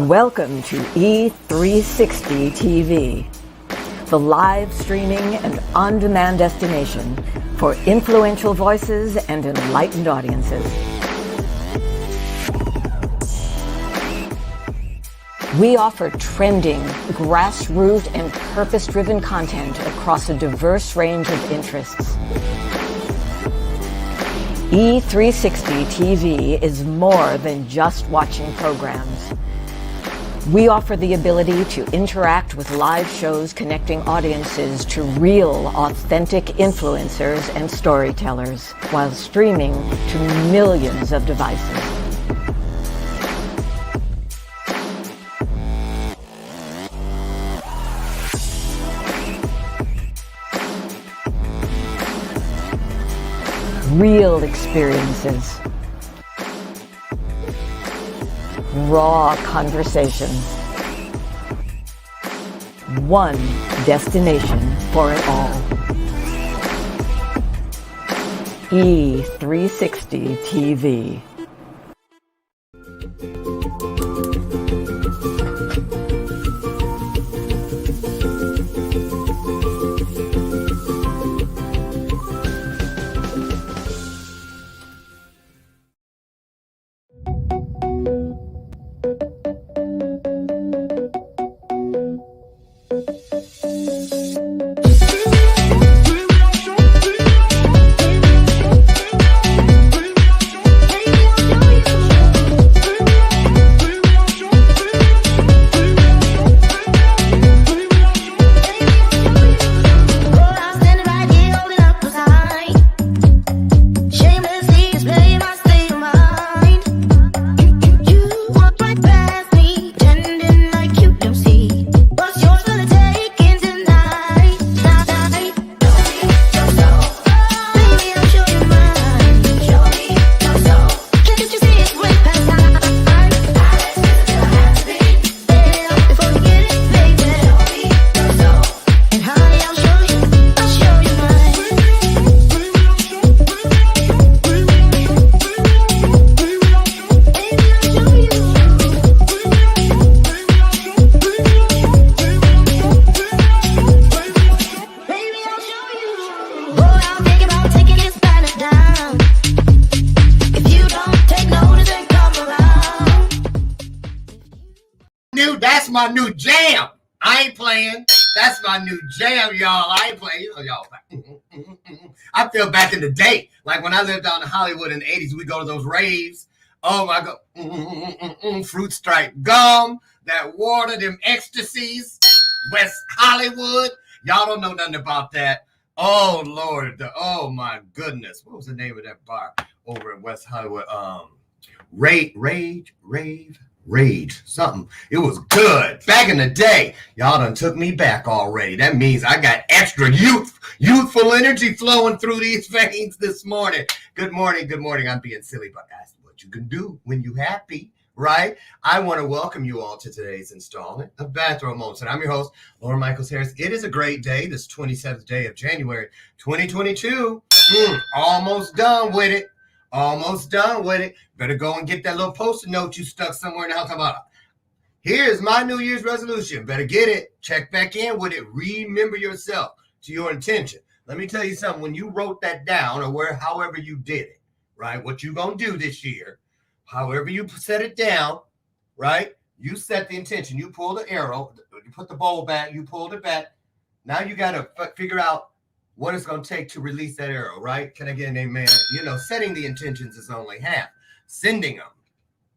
Welcome to E360 TV, the live streaming and on-demand destination for influential voices and enlightened audiences. We offer trending, grassroots, and purpose-driven content across a diverse range of interests. E360 TV is more than just watching programs. We offer the ability to interact with live shows connecting audiences to real, authentic influencers and storytellers while streaming to millions of devices. Real experiences. Raw conversation. One destination for it all. E360 TV. That's my new jam. I ain't playing. That's my new jam, y'all. I ain't playing. You know, y'all. I feel back in the day, like when I lived down in Hollywood in the 80s, we go to those raves. Oh my God. Fruit stripe gum, that water, them ecstasies, West Hollywood. Y'all don't know nothing about that. Oh Lord. Oh my goodness. What was the name of that bar over in West Hollywood? Rage, something. It was good. Back in the day, y'all done took me back already. That means I got extra youthful energy flowing through these veins this morning. Good morning. I'm being silly, but that's what you can do when you happy, right? I want to welcome you all to today's installment of Bathrobe Moments. And I'm your host, Lauren Michaels Harris. It is a great day, this 27th day of January, 2022. Almost done with it. Better go and get that little post-it note you stuck somewhere in the house. About here's my New Year's resolution. Better get it. Check back in with it. Remember yourself to your intention. Let me tell you something. When you wrote that down or however you did it, right? What you gonna do this year, however you set it down, right? You set the intention. You pull the arrow. You put the bowl back. You pulled it back. Now you got to figure out what it's going to take to release that arrow, right? Can I get an amen? You know, setting the intentions is only half. Sending them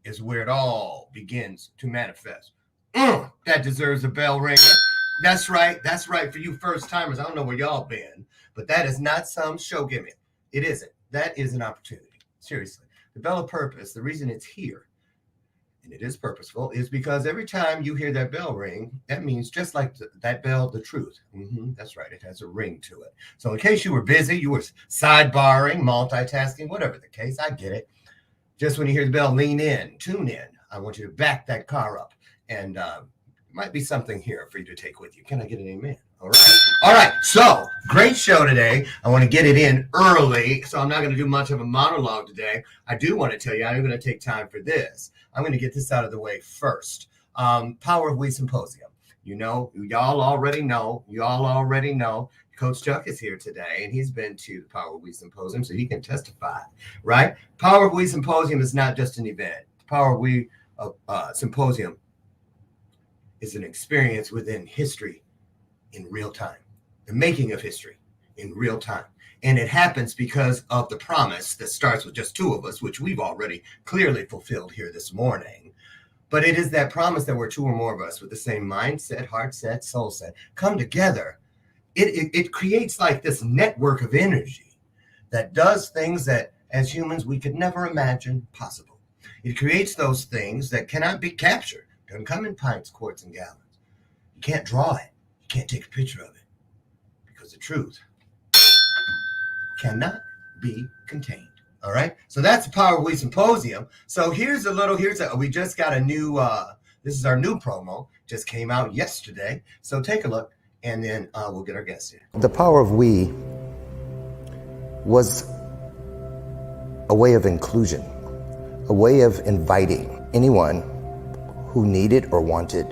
is where it all begins to manifest. That deserves a bell ringer. That's right. For you first timers, I don't know where y'all been, but that is not some show gimmick. It isn't. That is an opportunity. Seriously. The bell of purpose, the reason it's here, and it is purposeful, is because every time you hear that bell ring, that means just like that bell, the truth. That's right. It has a ring to it. So in case you were busy, you were sidebarring, multitasking, whatever the case, I get it. Just when you hear the bell, lean in, tune in. I want you to back that car up. And might be something here for you to take with you. Can I get an amen? All right. So great show today. I want to get it in early, so I'm not going to do much of a monologue today. I do want to tell you I'm going to take time for this. I'm going to get this out of the way first. Power of We Symposium. You know, y'all already know. Coach Chuck is here today, and he's been to the Power of We Symposium, so he can testify, right? Power of We Symposium is not just an event. Power of We Symposium is an experience within history in real time, the making of history in real time. And it happens because of the promise that starts with just two of us, which we've already clearly fulfilled here this morning. But it is that promise that we're two or more of us with the same mindset, heart set, soul set, come together. It creates like this network of energy that does things that as humans we could never imagine possible. It creates those things that cannot be captured. It doesn't come in pints, quarts, and gallons. You can't draw it. You can't take a picture of it because the truth cannot be contained. All right. So that's the Power of We Symposium. So we just got a new, this is our new promo, just came out yesterday. So take a look and then we'll get our guests in. The Power of We was a way of inclusion, a way of inviting anyone who needed or wanted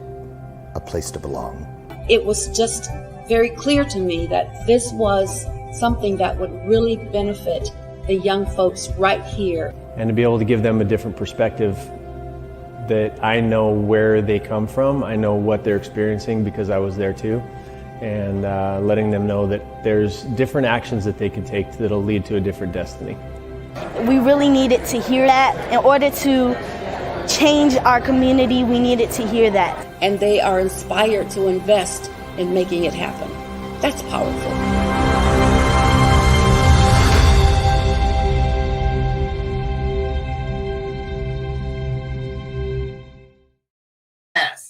a place to belong. It was just very clear to me that this was something that would really benefit the young folks right here. And to be able to give them a different perspective that I know where they come from, I know what they're experiencing because I was there too, and letting them know that there's different actions that they can take that'll lead to a different destiny. We really needed to hear that. In order to change our community, we needed to hear that. And they are inspired to invest in making it happen. That's powerful.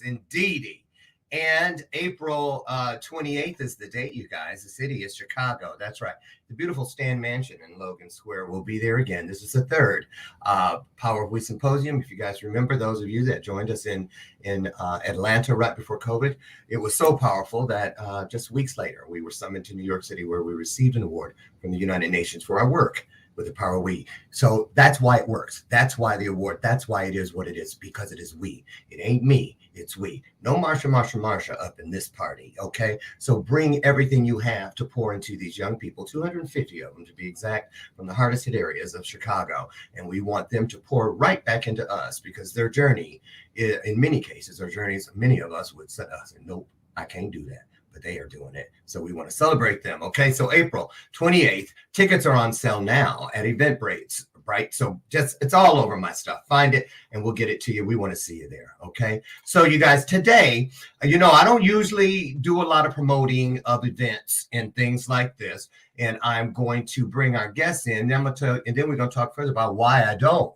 Indeedy. And April 28th is the date, you guys. The city is Chicago. That's right. The beautiful Stan Mansion in Logan Square will be there again. This is the third Power of We Symposium. If you guys remember, those of you that joined us in Atlanta right before COVID, it was so powerful that just weeks later, we were summoned to New York City where we received an award from the United Nations for our work with the Power of We. So that's why it works. That's why the award, that's why it is what it is, because it is we. It ain't me, it's we. No Marsha up in this party, okay? So bring everything you have to pour into these young people, 250 of them to be exact, from the hardest hit areas of Chicago. And we want them to pour right back into us because their journey, in many cases, their journeys, many of us would say, nope, I can't do that. But they are doing it. So we want to celebrate them. Okay. So April 28th, tickets are on sale now at Eventbrite, right? So it's all over my stuff. Find it and we'll get it to you. We want to see you there. Okay. So you guys, today, I don't usually do a lot of promoting of events and things like this. And I'm going to bring our guests in. And then we're going to talk further about why I don't.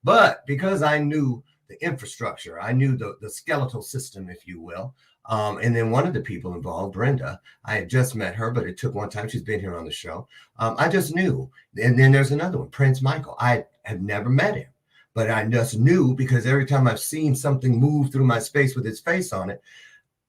But because I knew the infrastructure, I knew the skeletal system, if you will. And then one of the people involved, Brenda, I had just met her, but it took one time. She's been here on the show. I just knew. And then there's another one, Prince Michael. I have never met him, but I just knew because every time I've seen something move through my space with his face on it,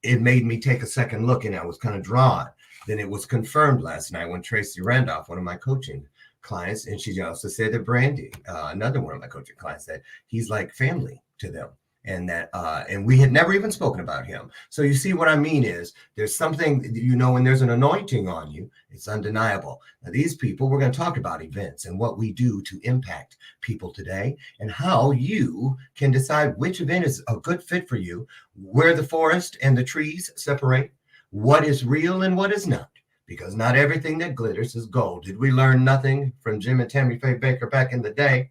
it made me take a second look and I was kind of drawn. Then it was confirmed last night when Tracy Randolph, one of my coaching clients, and she also said that Brandy, another one of my coaching clients, that he's like family to them. And that, and we had never even spoken about him. So you see what I mean is there's something, when there's an anointing on you, it's undeniable. Now, these people, we're going to talk about events and what we do to impact people today and how you can decide which event is a good fit for you, where the forest and the trees separate, what is real and what is not. Because not everything that glitters is gold. Did we learn nothing from Jim and Tammy Faye Baker back in the day?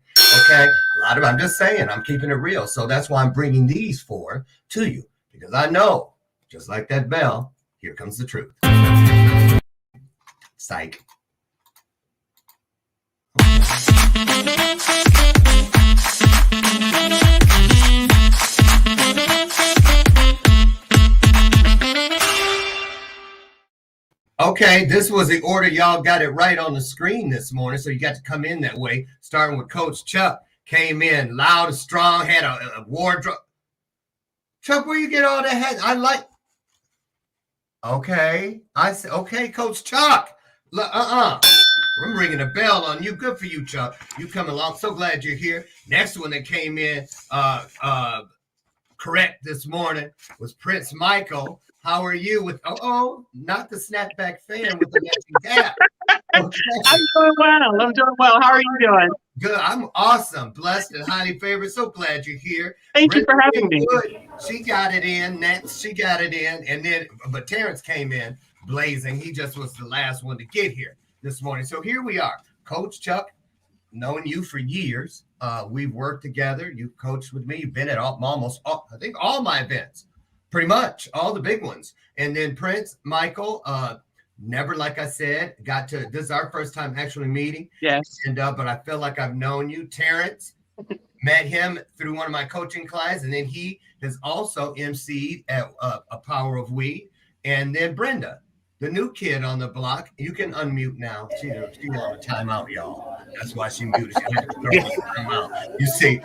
Okay, I'm just saying, I'm keeping it real. So that's why I'm bringing these four to you. Because I know, just like that bell, here comes the truth. Psych. Okay, this was the order. Y'all got it right on the screen this morning, so you got to come in that way, starting with Coach Chuck. Came in loud and strong, had a wardrobe. Chuck, where you get all that hat? Okay. I said, okay, Coach Chuck. I'm ringing a bell on you. Good for you, Chuck. You come along. So glad you're here. Next one that came in, correct this morning was Prince Michael. How are you? With not the snapback fan with the matching cap. Okay. I'm doing well. How are you doing? Good. I'm awesome, blessed, and highly favored. So glad you're here. Thank you for having me. Good. She got it in. Next, she got it in, and then but Terrence came in blazing. He just was the last one to get here this morning. So here we are, Coach Chuck. Known you for years. We've worked together. You've coached with me. You've been at almost all, I think, all my events, pretty much all the big ones. And then Prince Michael. Never, like I said, this is our first time actually meeting. Yes. And but I feel like I've known you. Terrence, met him through one of my coaching classes, and then he has also emceed at A Power of We. And then Brenda, the new kid on the block. You can unmute now. She's on a timeout, y'all. That's why she muted. She had to throw her timeout. You see,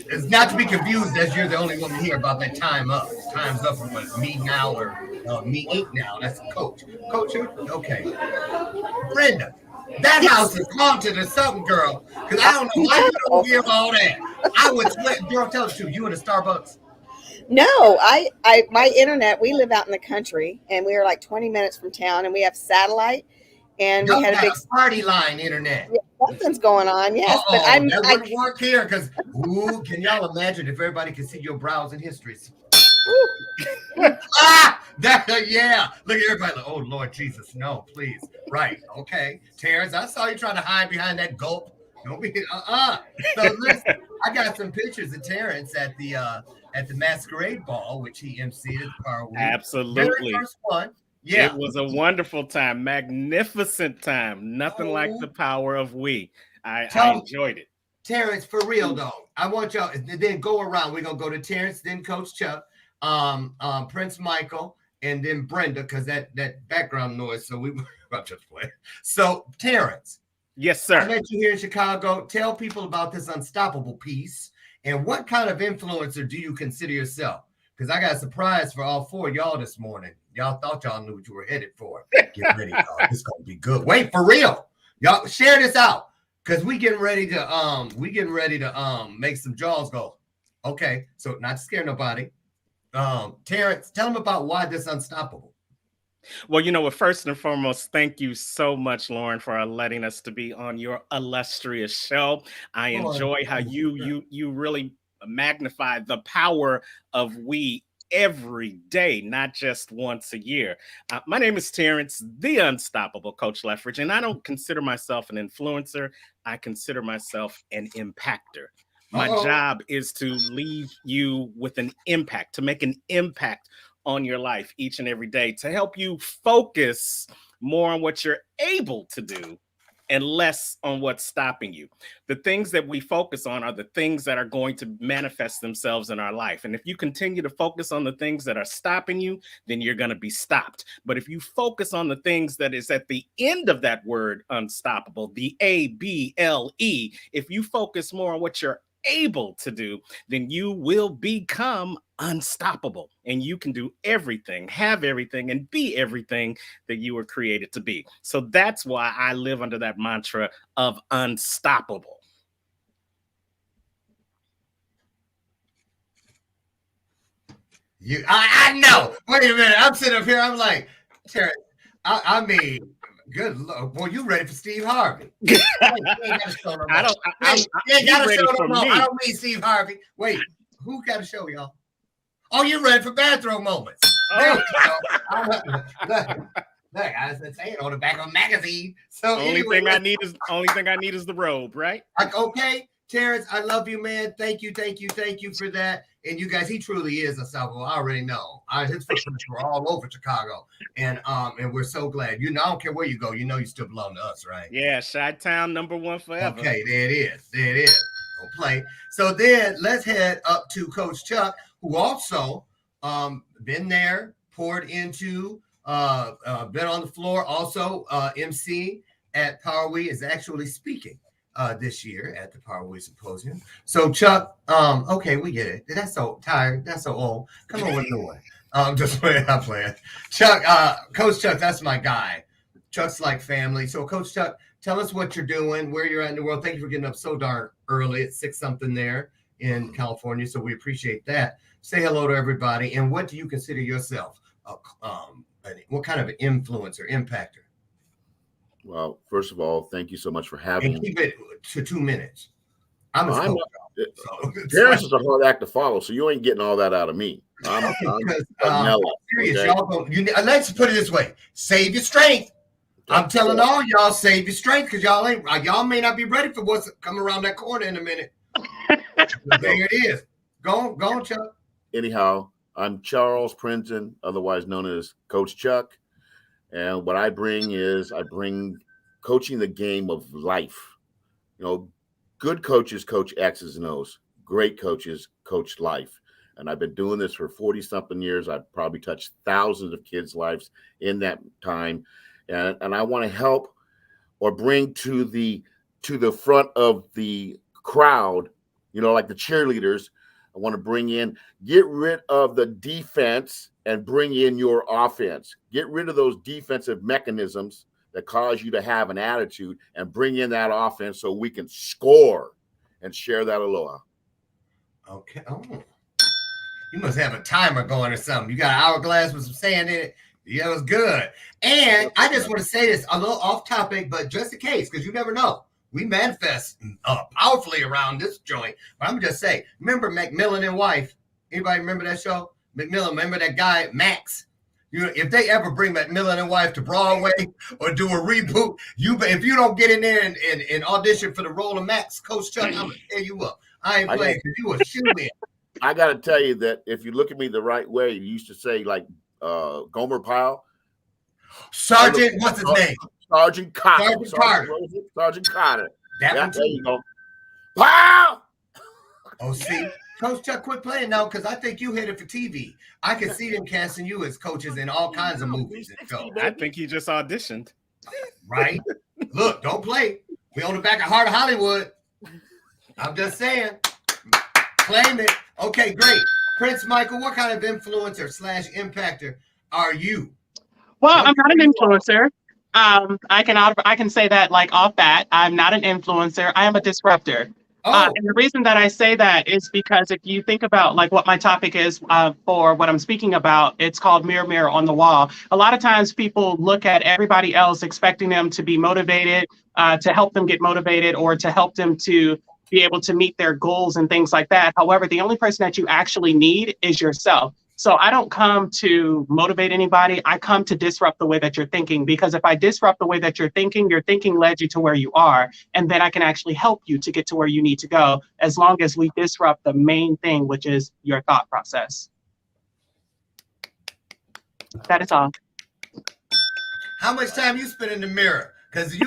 it's not to be confused as you're the only one here about that time up. Time's up for what? Me now or me ain't now. That's Coach. Coach, okay. Brenda, that house is haunted or something, girl. Because I don't know why you don't hear all that. I would sweat. Girl, tell the truth. You in a Starbucks? No, my internet, we live out in the country and we are like 20 minutes from town and we have satellite and we had a big party line internet. Yeah, something's going on, yes. But I wouldn't work here because can y'all imagine if everybody could see your browsing histories? Yeah. Look at everybody like, oh Lord Jesus, no, please. Right. Okay. Terrence, I saw you trying to hide behind that gulp. Don't be So listen, I got some pictures of Terrence at the masquerade ball, which he emceed at the Power Week. Absolutely. Very first one. Yeah. It was a wonderful time, magnificent time. Nothing like the Power of We. I enjoyed it. Terrence, for real though, I want y'all then go around. We're gonna go to Terrence, then Coach Chuck, Prince Michael, and then Brenda, because that background noise. So I'm just playing. So Terrence. Yes, sir. I met you here in Chicago. Tell people about this Unstoppable piece and what kind of influencer do you consider yourself? Because I got a surprise for all four of y'all this morning. Y'all thought y'all knew what you were headed for. Get ready, y'all. It's gonna be good. Wait, for real. Y'all share this out. Because we getting ready to make some jaws go. Okay, so not to scare nobody. Terrence, tell them about why this Unstoppable. Well, first and foremost, thank you so much, Lauren, for letting us to be on your illustrious show. I enjoy how you really magnify the power of we every day, not just once a year. My name is Terrence, the Unstoppable Coach Leffridge, and I don't consider myself an influencer. I consider myself an impactor. My job is to leave you with an impact, to make an impact on your life each and every day, to help you focus more on what you're able to do and less on what's stopping you. The things that we focus on are the things that are going to manifest themselves in our life. And if you continue to focus on the things that are stopping you, then you're going to be stopped. But if you focus on the things that is at the end of that word unstoppable, the ABLE, if you focus more on what you're able to do, then you will become unstoppable, and you can do everything, have everything, and be everything that you were created to be. So that's why I live under that mantra of unstoppable. I know. Wait a minute. I'm sitting up here. I'm like, Terrence, I mean, good Lord. Boy, you ready for Steve Harvey? I don't mean Steve Harvey. Wait, who got a show, y'all? Oh, you're ready for Bathrobe Moments. There we go. Look, I was saying on the back of a magazine. So only thing I need is the robe, right? Okay, Terrence, I love you, man. Thank you for that. And you guys, he truly is unstoppable. I already know. His footprints were all over Chicago, and we're so glad. I don't care where you go. You still belong to us, right? Yeah, Chi-Town #1 forever. Okay, there it is. Don't play. So then let's head up to Coach Chuck, who also been there, poured into, been on the floor, also MC at Power We, is actually speaking this year at the Power We Symposium. So Chuck, okay, we get it. That's so tired. That's so old. Come on with a new one. Just playing. I'm playing. Chuck, Coach Chuck, that's my guy. Chuck's like family. So Coach Chuck, tell us what you're doing, where you're at in the world. Thank you for getting up so darn early at 6 something there. in California, so we appreciate that. Say hello to everybody. And what do you consider yourself? What kind of an influencer, impactor? Well, first of all, thank you so much for having me. And keep it to 2 minutes. I'm a Terrence is a hard act to follow, so you ain't getting all that out of me. I'm serious. Okay? Let's put it this way: save your strength. I'm telling all y'all, save your strength, because y'all may not be ready for what's coming around that corner in a minute. There it is. Go on, Chuck. Anyhow, I'm Charles Printon, otherwise known as Coach Chuck, and what I bring coaching the game of life. Good coaches coach X's and O's. Great coaches coach life. And I've been doing this for 40-something years. I've probably touched thousands of kids' lives in that time. And I want to help or bring to the front of the crowd, like the cheerleaders. I want to bring in, get rid of the defense and bring in your offense. Get rid of those defensive mechanisms that cause you to have an attitude and bring in that offense so we can score and share that aloha. Okay. Oh, you must have a timer going or something. You got an hourglass with some sand in it. Yeah, it was good. And I just want to say this a little off topic, but just in case, because you never know. We manifest powerfully around this joint. But I'm just saying, remember McMillan and Wife? Anybody remember that show? McMillan, remember that guy, Max? If they ever bring McMillan and Wife to Broadway or do a reboot, if you don't get in there and audition for the role of Max, Coach Chuck, I'm going to tear you up. I ain't playing because you a shoe-in. I got to tell you that if you look at me the right way, you used to say like Gomer Pyle. Sergeant, what's his name? Sergeant Carter. Sergeant Carter. There you go. Wow! Oh, see? Coach Chuck, quit playing now, because I think you headed for TV. I can see them casting you as coaches in all kinds of movies. I think he just auditioned. Right? Look, don't play. We on the back of Heart of Hollywood. I'm just saying. Claim it. Okay, great. Prince Michael, what kind of influencer / impactor are you? Well, I'm not an influencer. I can say that like off bat. I'm not an influencer. I am a disruptor. And the reason that I say that is because if you think about like what my topic is for what I'm speaking about, it's called Mirror, Mirror on the Wall. A lot of times people look at everybody else expecting them to be motivated, to help them get motivated, or to help them to be able to meet their goals and things like that. However, the only person that you actually need is yourself. So I don't come to motivate anybody. I come to disrupt the way that you're thinking, because if I disrupt the way that you're thinking led you to where you are. And then I can actually help you to get to where you need to go, as long as we disrupt the main thing, which is your thought process. That is all. How much time you spend in the mirror? Because you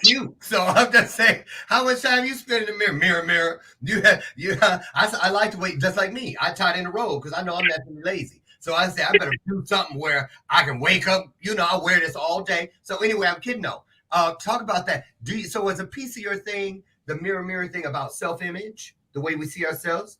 cute. So I'm just saying, how much time you spend in the mirror? Mirror. I like to wait, just like me. I tie it in the road because I know I'm not lazy. So I say I better do something where I can wake up. I wear this all day. So anyway, I'm kidding though. Talk about that. So as a piece of your thing, the mirror thing about self-image, the way we see ourselves?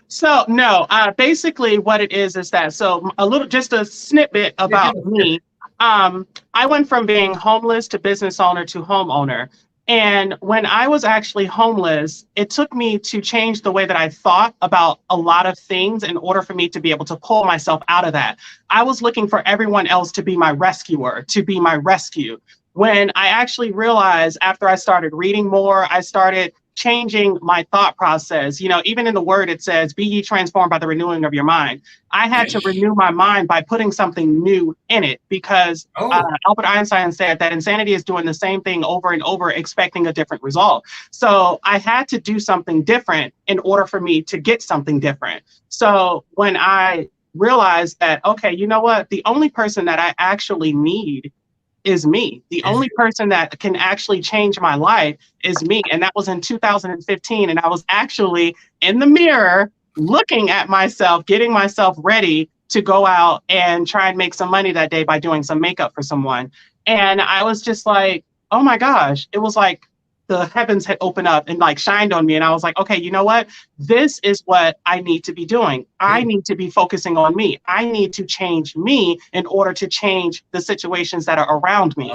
So no, basically what it is that, so just a snippet about me. I went from being homeless to business owner to homeowner. And when I was actually homeless, it took me to change the way that I thought about a lot of things in order for me to be able to pull myself out of that. I was looking for everyone else to be my rescuer, to be my rescue. When I actually realized after I started reading more, I started changing my thought process. Even in the word, it says, be ye transformed by the renewing of your mind. I had to renew my mind by putting something new in it, because Albert Einstein said that insanity is doing the same thing over and over, expecting a different result. So I had to do something different in order for me to get something different. So when I realized that, okay, you know what? The only person that I actually need is me. The only person that can actually change my life is me. And that was in 2015. And I was actually in the mirror looking at myself, getting myself ready to go out and try and make some money that day by doing some makeup for someone. And I was just like, oh my gosh, it was like the heavens had opened up and like shined on me. And I was like, okay, you know what? This is what I need to be doing. I need to be focusing on me. I need to change me in order to change the situations that are around me.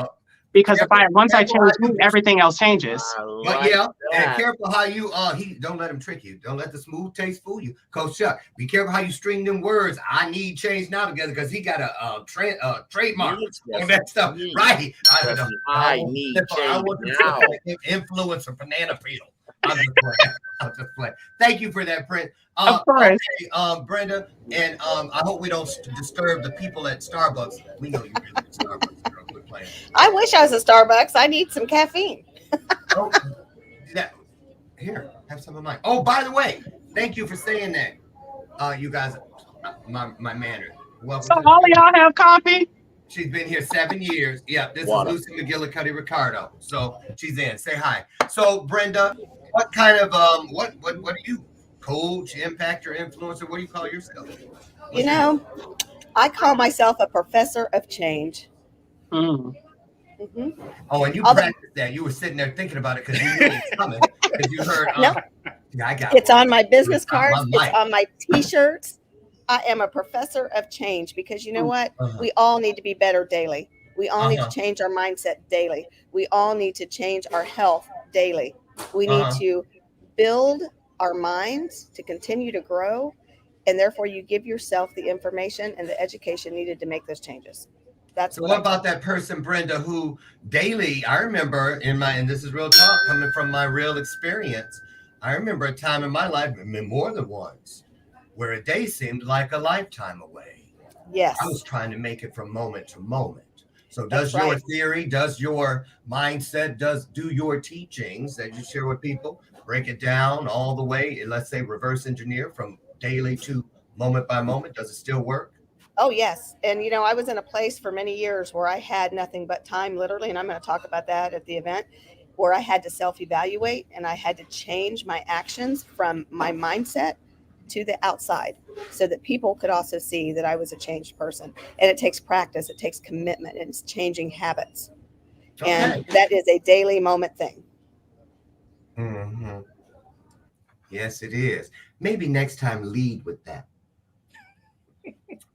Because once I change me, everything else changes. But yeah, and careful how you don't let him trick you. Don't let the smooth taste fool you. Coach Chuck, be careful how you string them words. I need change now together because he got a trademark on that stuff. Right. I need change now. Influencer banana peel. I'm just playing. Thank you for that, Prince. Of course. Okay, Brenda, and I hope we don't disturb the people at Starbucks. We know you really at Starbucks, girl. Quit playing. I wish I was at Starbucks. I need some caffeine. Here, have some of mine. Oh, by the way, thank you for saying that. You guys, my manner. Welcome. So all of y'all have coffee? She's been here 7 years. Yeah, this is Lucy McGillicuddy Ricardo. So she's in. Say hi. So Brenda, what kind of what are you? Coach, impactor, influencer? What do you call yourself? I call myself a professor of change. Mm-hmm. Oh, and you practiced that. You were sitting there thinking about it because you knew it was coming. Because you heard. No, it's on my business cards. It's on my T-shirts. I am a professor of change because you know what? We all need to be better daily. We all need to change our mindset daily. We all need to change our health daily. We need to build our minds to continue to grow, and therefore you give yourself the information and the education needed to make those changes. That's so what about that person, Brenda, who daily, I remember and this is real talk coming from my real experience. I remember a time in my life, more than once, where a day seemed like a lifetime away. Yes. I was trying to make it from moment to moment. So does your theory, does your mindset, do your teachings that you share with people, break it down all the way, let's say reverse engineer from daily to moment by moment? Does it still work? Oh, yes. And, I was in a place for many years where I had nothing but time, literally, and I'm going to talk about that at the event, where I had to self-evaluate and I had to change my actions from my mindset to the outside so that people could also see that I was a changed person. And it takes practice, it takes commitment, and it's changing habits. Okay. And that is a daily moment thing. Mm-hmm. Yes, it is. Maybe next time lead with that.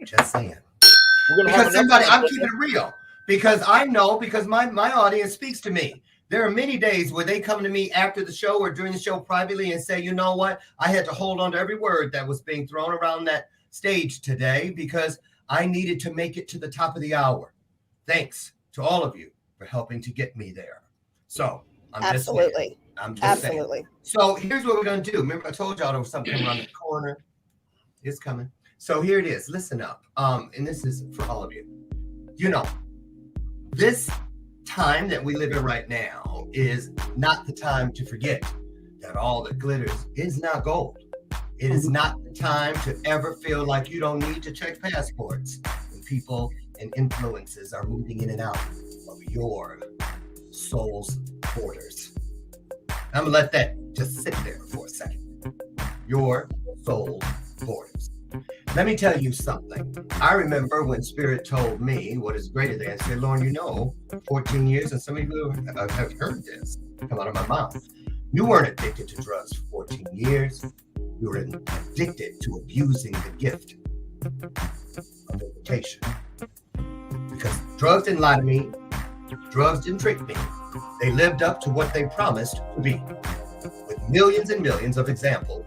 Just saying. Because I'm keeping it real. Because I know, because my audience speaks to me. There are many days where they come to me after the show or during the show privately and say, you know what? I had to hold on to every word that was being thrown around that stage today because I needed to make it to the top of the hour. Thanks to all of you for helping to get me there. So I'm just saying. So here's what we're going to do. Remember, I told y'all there was something around the corner. It's coming. So here it is. Listen up. And this is for all of you. This time that we live in right now is not the time to forget that all that glitters is not gold. It is not the time to ever feel like you don't need to check passports when people and influences are moving in and out of your soul's borders. I'm gonna let that just sit there for a second. Your soul's borders. Let me tell you something. I remember when Spirit told me what is greater than. I said, Lauren, 14 years, and some of you have heard this come out of my mouth. You weren't addicted to drugs for 14 years. You were addicted to abusing the gift of invitation. Because drugs didn't lie to me. Drugs didn't trick me. They lived up to what they promised to be. With millions and millions of examples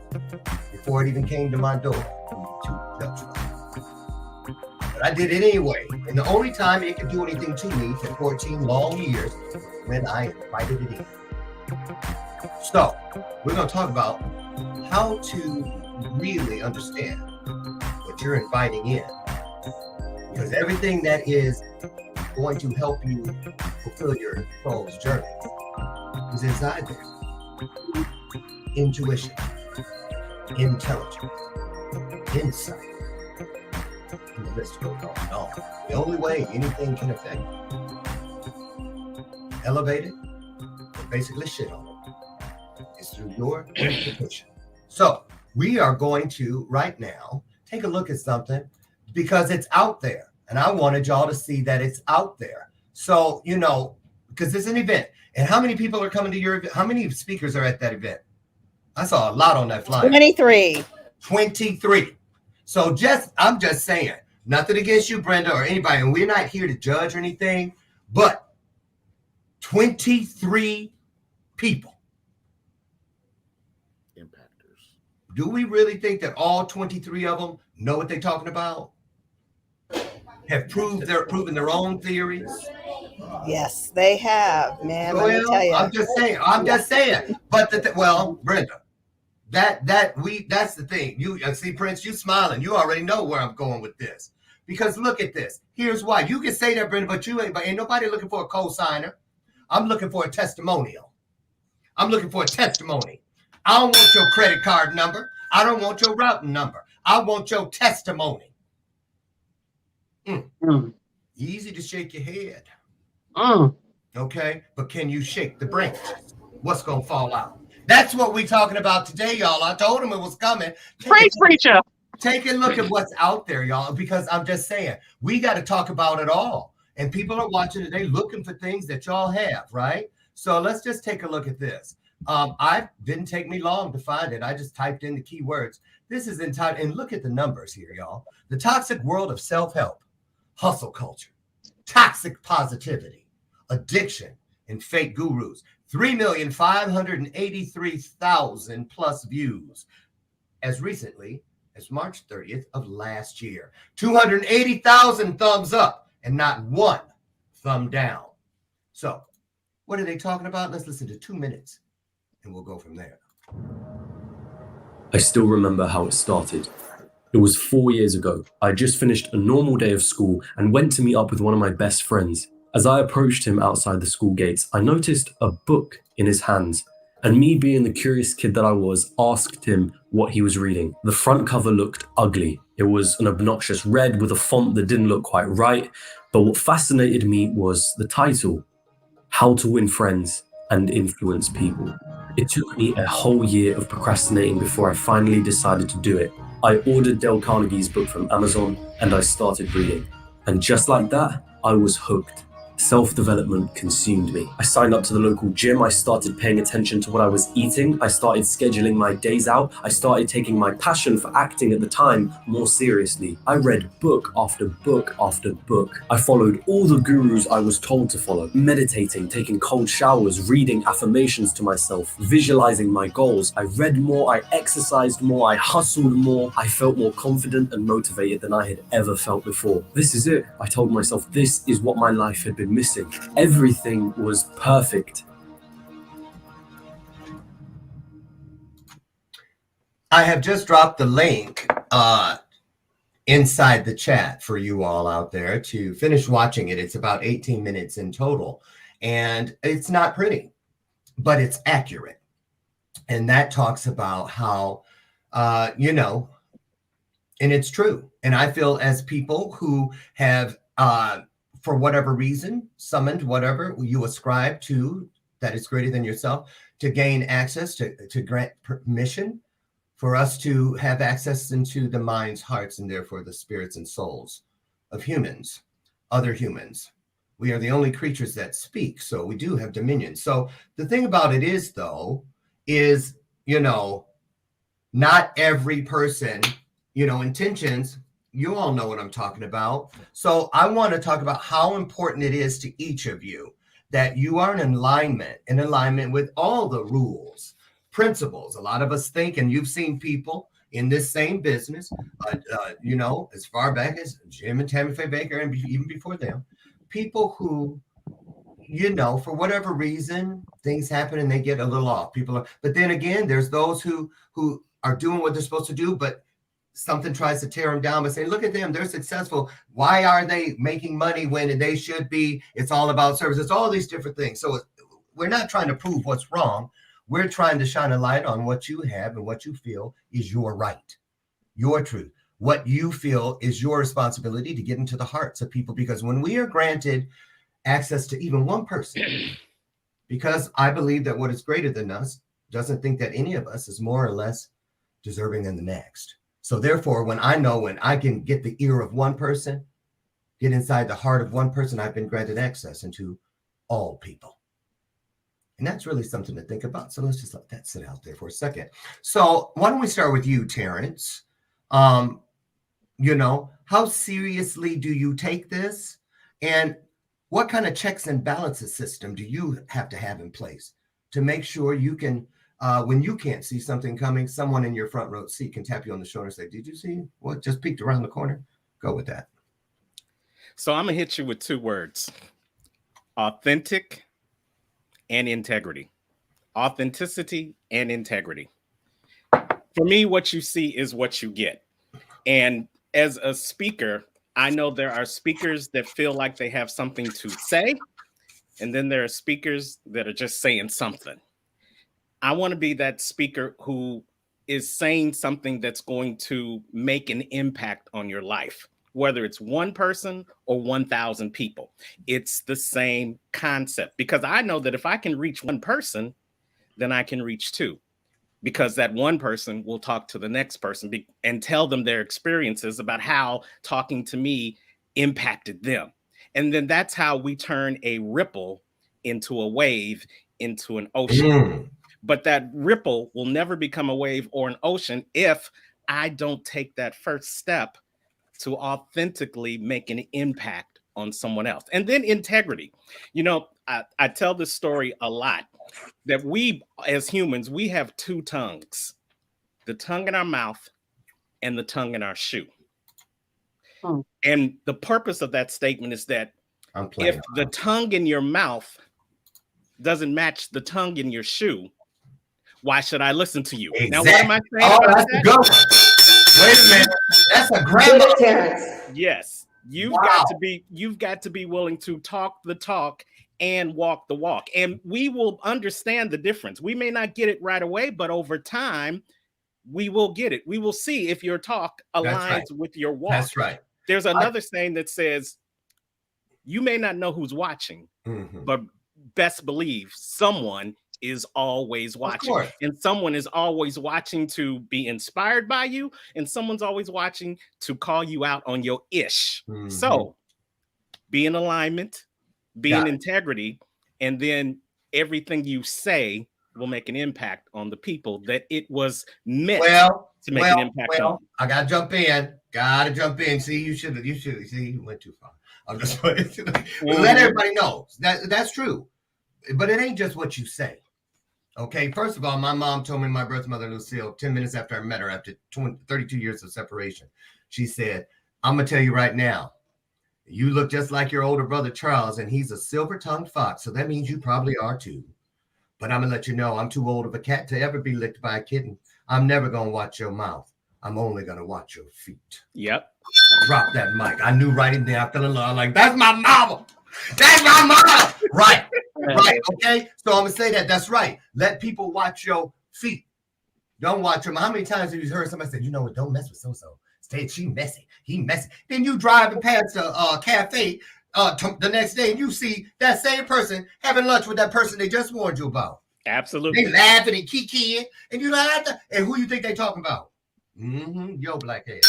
before it even came to my door. But I did it anyway, and the only time it could do anything to me for 14 long years was when I invited it in. So we're going to talk about how to really understand what you're inviting in, because everything that is going to help you fulfill your soul's journey is inside there. Intuition, intelligence, insight, and the list goes on and on. The only way anything can affect you, elevate it, or basically shit on it, is through your intuition. So we are going to right now take a look at something because it's out there, and I wanted y'all to see that it's out there. So because it's an event, and how many people are coming to your event? How many speakers are at that event? I saw a lot on that flyer. 23. So I'm just saying, nothing against you, Brenda, or anybody, and we're not here to judge or anything, but 23 people. Impactors. Do we really think that all 23 of them know what they're talking about? Have proven their own theories? Yes, they have, man. Let me Well, tell you. I'm just saying. But Brenda, that's the thing. You see, Prince, you smiling. You already know where I'm going with this. Because look at this. Here's why. You can say that, Brenda, but ain't nobody looking for a co-signer. I'm looking for a testimonial. I'm looking for a testimony. I don't want your credit card number. I don't want your routing number. I want your testimony. Easy to shake your head. Okay, but can you shake the branches? What's gonna fall out? That's what we're talking about today, y'all. I told him it was coming. Preacher. Take a look at what's out there, y'all, because I'm just saying, we got to talk about it all. And people are watching today looking for things that y'all have, right? So let's just take a look at this. I didn't take me long to find it. I just typed in the keywords. This is entitled, and look at the numbers here, y'all. The toxic world of self-help, hustle culture, toxic positivity, addiction, and fake gurus. 3,583,000 plus views as recently as March 30th of last year. 280,000 thumbs up and not one thumb down. So what are they talking about? Let's listen to 2 minutes and we'll go from there. I still remember how it started. It was 4 years ago. I just finished a normal day of school and went to meet up with one of my best friends. As I approached him outside the school gates, I noticed a book in his hands. And me, being the curious kid that I was, asked him what he was reading. The front cover looked ugly. It was an obnoxious red with a font that didn't look quite right. But what fascinated me was the title, How to Win Friends and Influence People. It took me a whole year of procrastinating before I finally decided to do it. I ordered Dale Carnegie's book from Amazon and I started reading. And just like that, I was hooked. Self-development consumed me. I signed up to the local gym. I started paying attention to what I was eating. I started scheduling my days out. I started taking my passion for acting at the time more seriously. I read book after book after book. I followed all the gurus I was told to follow, meditating, taking cold showers, reading affirmations to myself, visualizing my goals. I read more, I exercised more, I hustled more. I felt more confident and motivated than I had ever felt before. This is it. I told myself this is what my life had been missing. Everything was perfect. I have just dropped the link inside the chat for you all out there to finish watching it. It's about 18 minutes in total, and it's not pretty, but it's accurate. And that talks about how, and it's true. And I feel as people who have, for whatever reason, summoned whatever you ascribe to that is greater than yourself, to gain access, to grant permission for us to have access into the minds, hearts, and therefore the spirits and souls of humans, other humans. We are the only creatures that speak, so we do have dominion. So the thing about it is, though, is, not every person, intentions, you all know what I'm talking about. So I want to talk about how important it is to each of you that you are in alignment with all the rules, principles. A lot of us think, and you've seen people in this same business, as far back as Jim and Tammy Faye Baker, and even before them, people who, for whatever reason, things happen and they get a little off. But then again, there's those who are doing what they're supposed to do, but something tries to tear them down, but say, look at them, they're successful. Why are they making money when they should be? It's all about service. It's all these different things. So we're not trying to prove what's wrong. We're trying to shine a light on what you have and what you feel is your right, your truth. What you feel is your responsibility to get into the hearts of people. Because when we are granted access to even one person, because I believe that what is greater than us doesn't think that any of us is more or less deserving than the next. So therefore, when I can get the ear of one person, get inside the heart of one person, I've been granted access into all people. And that's really something to think about. So let's just let that sit out there for a second. So why don't we start with you, Terrence? How seriously do you take this? And what kind of checks and balances system do you have to have in place to make sure you can, when you can't see something coming, someone in your front row seat can tap you on the shoulder and say, did you see what just peeked around the corner? Go with that. So I'm going to hit you with 2 words: authentic and integrity. Authenticity and integrity. For me, what you see is what you get. And as a speaker, I know there are speakers that feel like they have something to say, and then there are speakers that are just saying something. I want to be that speaker who is saying something that's going to make an impact on your life, whether it's one person or 1,000 people. It's the same concept, because I know that if I can reach one person, then I can reach 2. Because that one person will talk to the next person and tell them their experiences about how talking to me impacted them. And then that's how we turn a ripple into a wave, into an ocean. But that ripple will never become a wave or an ocean if I don't take that first step to authentically make an impact on someone else. And then integrity. You know, I tell this story a lot, that we as humans, we have 2 tongues: the tongue in our mouth and the tongue in our shoe. And the purpose of that statement is that if the tongue in your mouth doesn't match the tongue in your shoe, why should I listen to you? Now, what am I saying about that's that? A good one. Wait a minute. That's a grandma. Yes. You've got to be willing to talk the talk and walk the walk. And we will understand the difference. We may not get it right away, but over time, we will get it. We will see if your talk aligns with your walk. That's right. There's another saying that says, you may not know who's watching, but best believe someone is always watching. And someone is always watching to be inspired by you, and someone's always watching to call you out on your ish. So be in alignment, be in integrity, and then everything you say will make an impact on the people that it was meant to make an impact on. I gotta jump in. See, you went too far. I'm just let everybody know that's true. But it ain't just what you say. Okay, first of all, my mom told me, my birth mother, Lucille, 10 minutes after I met her, after 32 years of separation, she said, I'm going to tell you right now, you look just like your older brother, Charles, and he's a silver-tongued fox, so that means you probably are too. But I'm going to let you know, I'm too old of a cat to ever be licked by a kitten. I'm never going to watch your mouth. I'm only going to watch your feet. Yep. Drop that mic. I knew right in there, I fell in love. Like, that's my mama. That's my mama. Right. Right. Okay. So I'm going to say that. That's right. Let people watch your feet. Don't watch them. How many times have you heard somebody say, you know what, don't mess with so-so. She messy. He messy. Then you driving past a cafe the next day and you see that same person having lunch with that person they just warned you about. Absolutely. They laughing and kikiing, and you like, and who you think they talking about? Yo, blackhead.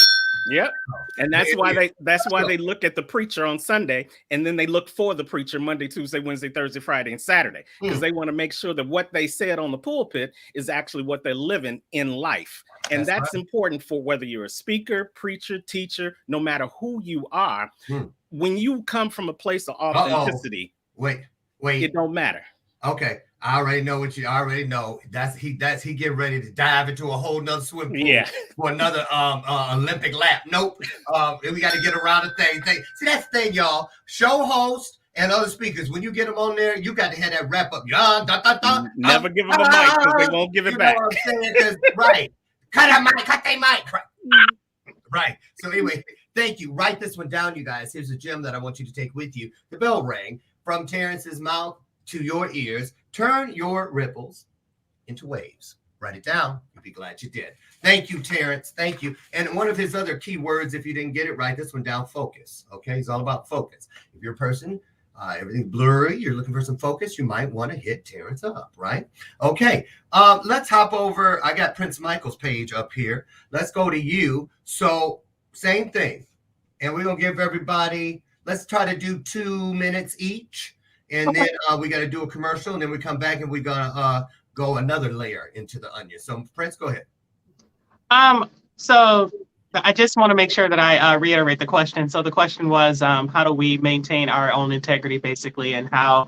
Yep. And that's why they look at the preacher on Sunday, and then they look for the preacher Monday, Tuesday, Wednesday, Thursday, Friday, and Saturday, because they want to make sure that what they said on the pulpit is actually what they're living in life. And that's important for whether you're a speaker, preacher, teacher, no matter who you are. When you come from a place of authenticity, wait, it don't matter. Okay. I already know what you already know. He getting ready to dive into a whole nother swim pool for another Olympic lap. Nope. We got to get around the thing. See, that's the thing, y'all. Show hosts and other speakers, when you get them on there, you got to have that wrap up. Never give them a mic because they won't give it back. What I'm saying? Right. Cut their mic. Right. So anyway, thank you. Write this one down, you guys. Here's a gem that I want you to take with you. The bell rang from Terrence's mouth to your ears. Turn your ripples into waves. Write it down. You'll be glad you did. Thank you, Terrence. Thank you. And one of his other key words, if you didn't get it, write this one down, focus. Okay, it's all about focus. If you're a person, everything's blurry, you're looking for some focus, you might want to hit Terrence up, right? Okay, let's hop over. I got Prince Michael's page up here. Let's go to you. So same thing. And we're going to give everybody, let's try to do 2 minutes each. And then we got to do a commercial, and then we come back and we're going to go another layer into the onion. So Prince, go ahead. So I just want to make sure that I reiterate the question. So the question was, how do we maintain our own integrity, basically, and how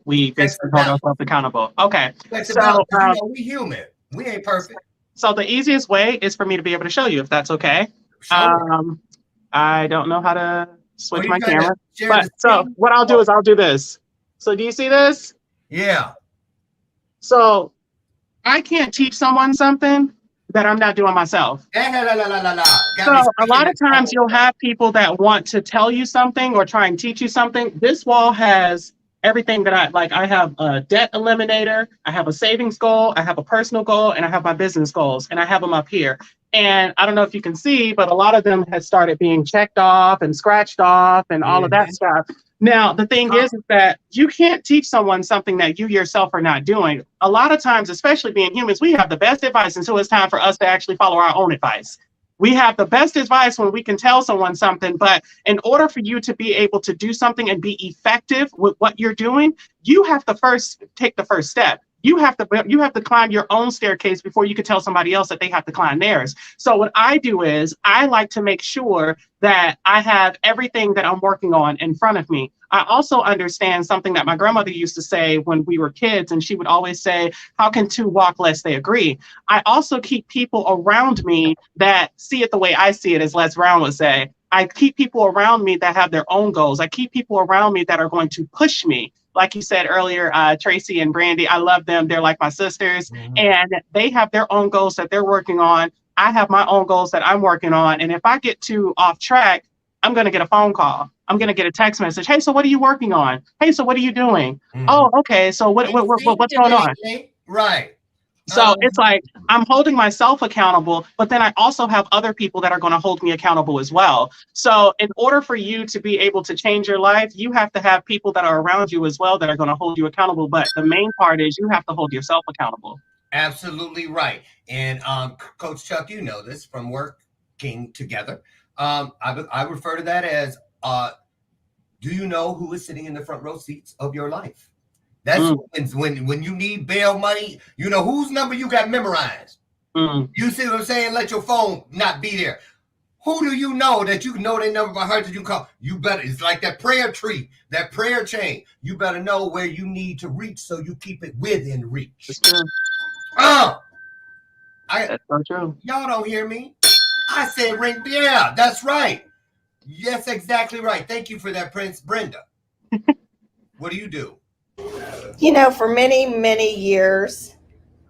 we basically hold ourselves accountable? Okay. So we human. We ain't perfect. So the easiest way is for me to be able to show you, if that's okay. I don't know how to switch my camera, but so what I'll do is I'll do this. So do you see this? Yeah. So I can't teach someone something that I'm not doing myself. So a lot of times you'll have people that want to tell you something or try and teach you something. This wall has everything that I like. I have a debt eliminator, I have a savings goal, I have a personal goal, and I have my business goals, and I have them up here. And I don't know if you can see, but a lot of them have started being checked off and scratched off and all of that stuff. Now, the thing is that you can't teach someone something that you yourself are not doing. A lot of times, especially being humans, we have the best advice until it's time for us to actually follow our own advice. We have the best advice when we can tell someone something, but in order for you to be able to do something and be effective with what you're doing, you have to first take the first step. You have to climb your own staircase before you can tell somebody else that they have to climb theirs. So what I do is I like to make sure that I have everything that I'm working on in front of me. I also understand something that my grandmother used to say when we were kids, and she would always say, how can two walk lest they agree? I also keep people around me that see it the way I see it, as Les Brown would say. I keep people around me that have their own goals. I keep people around me that are going to push me. Like you said earlier, Tracy and Brandy, I love them. They're like my sisters, and they have their own goals that they're working on. I have my own goals that I'm working on. And if I get too off track, I'm going to get a phone call. I'm going to get a text message. Hey, so what are you working on? Hey, so what are you doing? Oh, okay. So what's going on? Right. So it's like I'm holding myself accountable, but then I also have other people that are going to hold me accountable as well. So in order for you to be able to change your life, you have to have people that are around you as well that are going to hold you accountable. But the main part is you have to hold yourself accountable. Absolutely right. And Coach Chuck, you know this from working together. I refer to that as, do you know who is sitting in the front row seats of your life? That's when you need bail money, you know whose number you got memorized. You see what I'm saying? Let your phone not be there. Who do you know that you know their number by heart that you call? You better, it's like that prayer tree, that prayer chain. You better know where you need to reach so you keep it within reach. That's true. That's so true. Y'all don't hear me. I said ring. Yeah, that's right. Yes, exactly right. Thank you for that, Prince Brenda. What do you do? You know, for many, many years,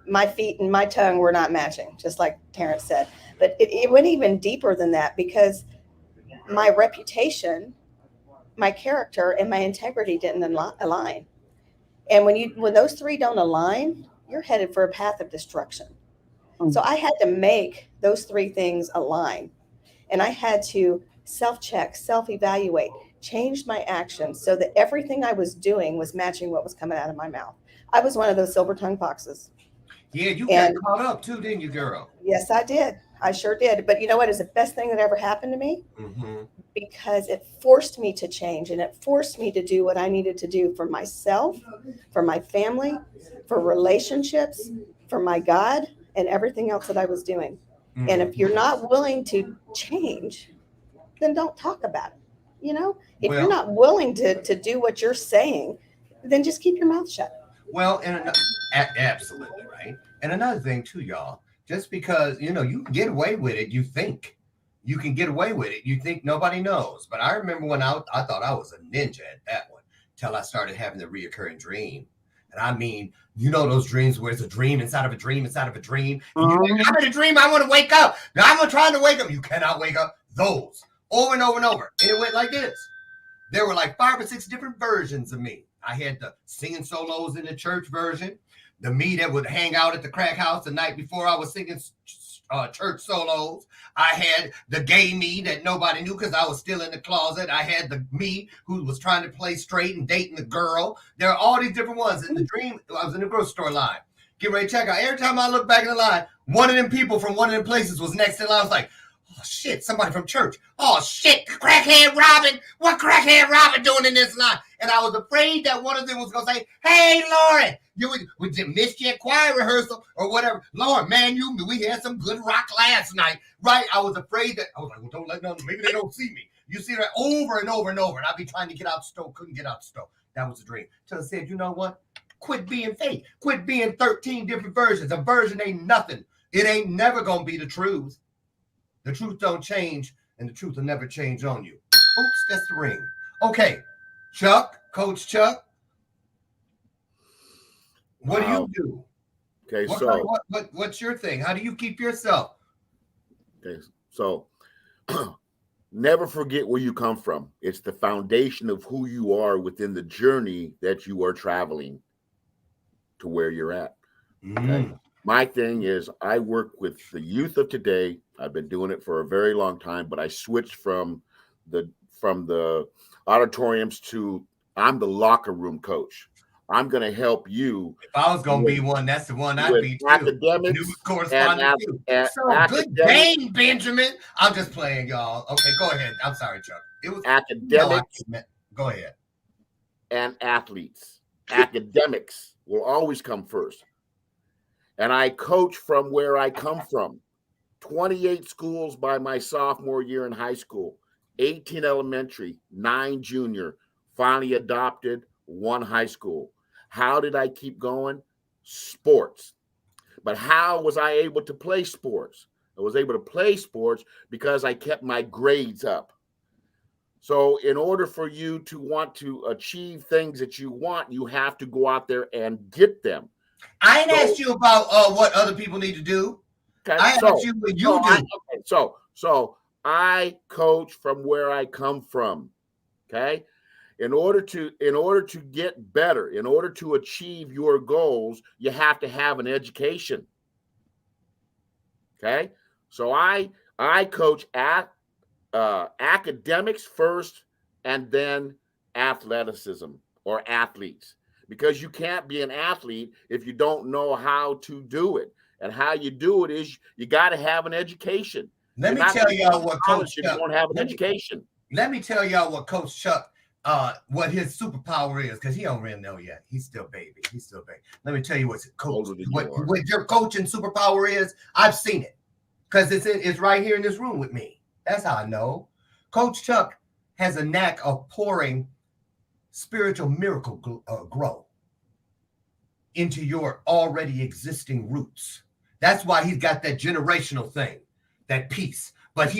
my feet and my tongue were not matching, just like Terrence said. But it went even deeper than that because my reputation, my character, and my integrity didn't align. And when those three don't align, you're headed for a path of destruction. So I had to make those three things align. And I had to self-check, self-evaluate, change my actions so that everything I was doing was matching what was coming out of my mouth. I was one of those silver tongue foxes. Yeah, you got caught up too, didn't you, girl? Yes, I did. I sure did. But you know what is the best thing that ever happened to me? Because it forced me to change, and it forced me to do what I needed to do for myself, for my family, for relationships, for my God, and everything else that I was doing. And if you're not willing to change, then don't talk about it. You know, if you're not willing to do what you're saying, then just keep your mouth shut. Well, and absolutely right. And another thing too, y'all, just because, you know, you can get away with it, you think you can get away with it. You think nobody knows. But I remember when I thought I was a ninja at that one till I started having the reoccurring dream. And I mean, you know, those dreams where it's a dream inside of a dream inside of a dream. I'm in a dream. I want to wake up. Now I'm trying to wake up. You cannot wake up. Those over and over and over. And it went like this. There were like 5 or 6 different versions of me. I had the singing solos in the church version, the me that would hang out at the crack house the night before I was singing church solos. I had the gay me that nobody knew because I was still in the closet. I had the me who was trying to play straight and dating the girl. There are all these different ones. In the dream, I was in the grocery store line. Get ready to check out. Every time I look back in the line, one of them people from one of them places was next in line. I was like, oh, shit, somebody from church. Oh, shit, crackhead Robin. What crackhead Robin doing in this line? And I was afraid that one of them was going to say, hey, Lauren, we missed your choir rehearsal or whatever. Lauren, man, we had some good rock last night, right? I was afraid that, I was like, well, don't let nothing, maybe they don't see me. You see that over and over and over. And I'd be trying to get out the stove, couldn't get out the stove. That was a dream. So I said, you know what? Quit being fake. Quit being 13 different versions. A version ain't nothing. It ain't never going to be the truth. The truth don't change, and the truth will never change on you. Oops, that's the ring. Okay, Chuck, Coach Chuck, what do you do? Okay, what's your thing? How do you keep yourself? Okay, so never forget where you come from. It's the foundation of who you are within the journey that you are traveling to where you're at. Okay. My thing is I work with the youth of today. I've been doing it for a very long time, but I switched from the auditoriums to I'm the locker room coach. I'm going to help you. If I was going to be one, that's the one I'd be too. Academics News correspondent too. So good game, Benjamin. I'm just playing, y'all. Okay, go ahead. I'm sorry, Chuck. It was academics. Go ahead. And athletes. Academics will always come first. And I coach from where I come from. 28 schools by my sophomore year in high school, 18 elementary, 9 junior, finally adopted, 1 high school. How did I keep going? Sports. But how was I able to play sports? I was able to play sports because I kept my grades up. So in order for you to want to achieve things that you want, you have to go out there and get them. I ain't asked you about what other people need to do. Okay, I asked you what you do. So I coach from where I come from. Okay. In order to get better, in order to achieve your goals, you have to have an education. Okay. So I coach at academics first and then athleticism or athletes. Because you can't be an athlete if you don't know how to do it. And how you do it is you got to have an education. Let me tell y'all what Coach Chuck. Don't have an education. Let me tell y'all what Coach Chuck, what his superpower is, because he don't really know yet. He's still baby. Let me tell you what your coaching superpower is. I've seen it because it's right here in this room with me. That's how I know. Coach Chuck has a knack of pouring spiritual miracle grow into your already existing roots. That's why he's got that generational thing, that peace. But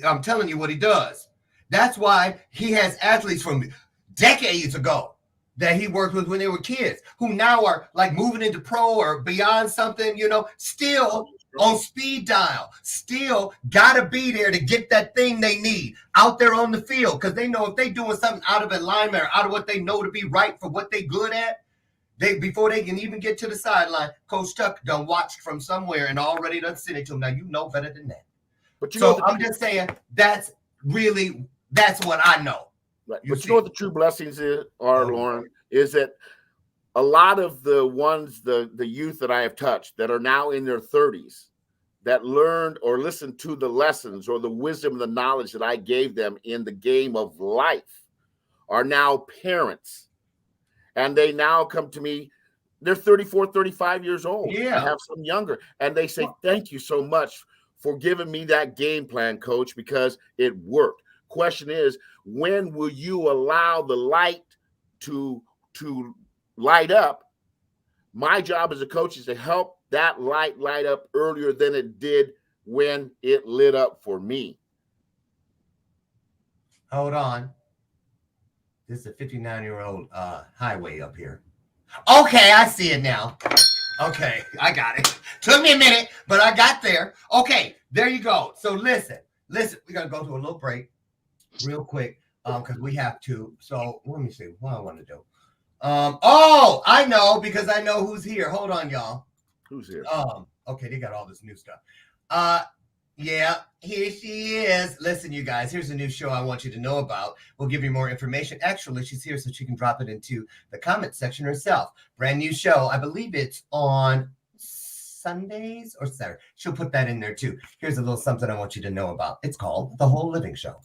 I'm telling you what he does. That's why he has athletes from decades ago that he worked with when they were kids who now are like moving into pro or beyond something, still on speed dial, still got to be there to get that thing they need out there on the field, because they know if they doing something out of alignment or out of what they know to be right for what they good at, before they can even get to the sideline, Coach Chuck done watched from somewhere and already done sent it to them. Now you know better than that. But I'm just saying that's what I know. Right. You know what the true blessings are, Lauren, is that a lot of the ones, the youth that I have touched that are now in their 30s, that learned or listened to the lessons or the wisdom and the knowledge that I gave them in the game of life are now parents. And they now come to me, they're 34, 35 years old. Yeah. I have some younger. And they say, thank you so much for giving me that game plan, Coach, because it worked. Question is, when will you allow the light to light up? My job as a coach is to help that light up earlier than it did when it lit up for me. Hold on. This is a 59-year-old highway up here. Okay, I see it now. Okay, I got it. Took me a minute, but I got there. Okay, there you go. So listen, we got to go to a little break real quick because we have to. So let me see what I want to do. I know, because I know who's here. Hold on, y'all. Who's here? Okay, they got all this new stuff. Yeah, here she is. Listen, you guys, here's a new show I want you to know about. We'll give you more information. Actually, she's here so she can drop it into the comment section herself. Brand new show. I believe it's on Sundays or Saturday. She'll put that in there too. Here's a little something I want you to know about. It's called The Whole Living Show.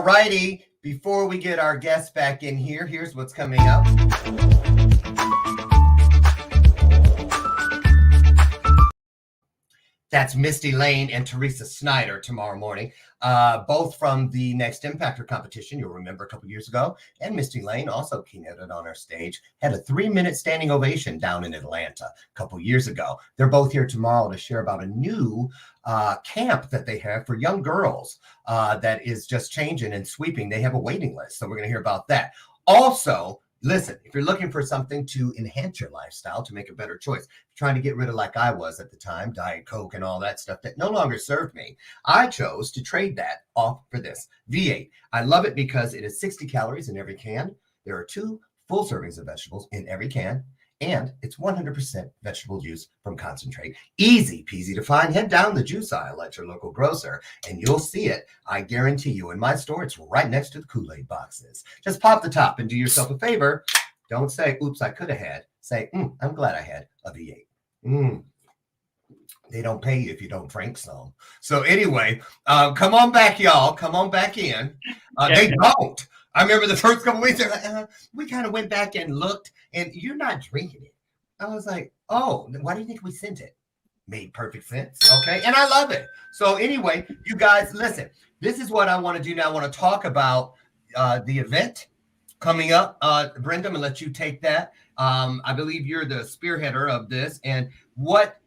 All righty. Before we get our guests back in here, here's what's coming up. That's Misty Lane and Teresa Snyder tomorrow morning, both from the Next Impactor competition. You'll remember a couple years ago. And Misty Lane also keynoted on our stage, had a 3-minute standing ovation down in Atlanta a couple years ago. They're both here tomorrow to share about a new camp that they have for young girls that is just changing and sweeping. They have a waiting list, so we're going to hear about that. Also, listen, if you're looking for something to enhance your lifestyle, to make a better choice, trying to get rid of, like I was at the time, Diet Coke and all that stuff that no longer served me, I chose to trade that off for this V8. I love it because it is 60 calories in every can. There are 2 full servings of vegetables in every can, and it's 100% vegetable juice from concentrate. Easy peasy to find. Head down the juice aisle at your local grocer, and you'll see it. I guarantee you. In my store, it's right next to the Kool-Aid boxes. Just pop the top and do yourself a favor. Don't say, oops, I could have had. Say, I'm glad I had a V8. They don't pay you if you don't drink some. So anyway, come on back, y'all. Come on back in. They don't. I remember the first couple weeks, we kind of went back and looked, and you're not drinking it. I was like, oh, why do you think we sent it? Made perfect sense. Okay. And I love it. So anyway, you guys, listen, this is what I want to do now. I want to talk about the event coming up. Brenda, I'm going to let you take that. I believe you're the spearheader of this. And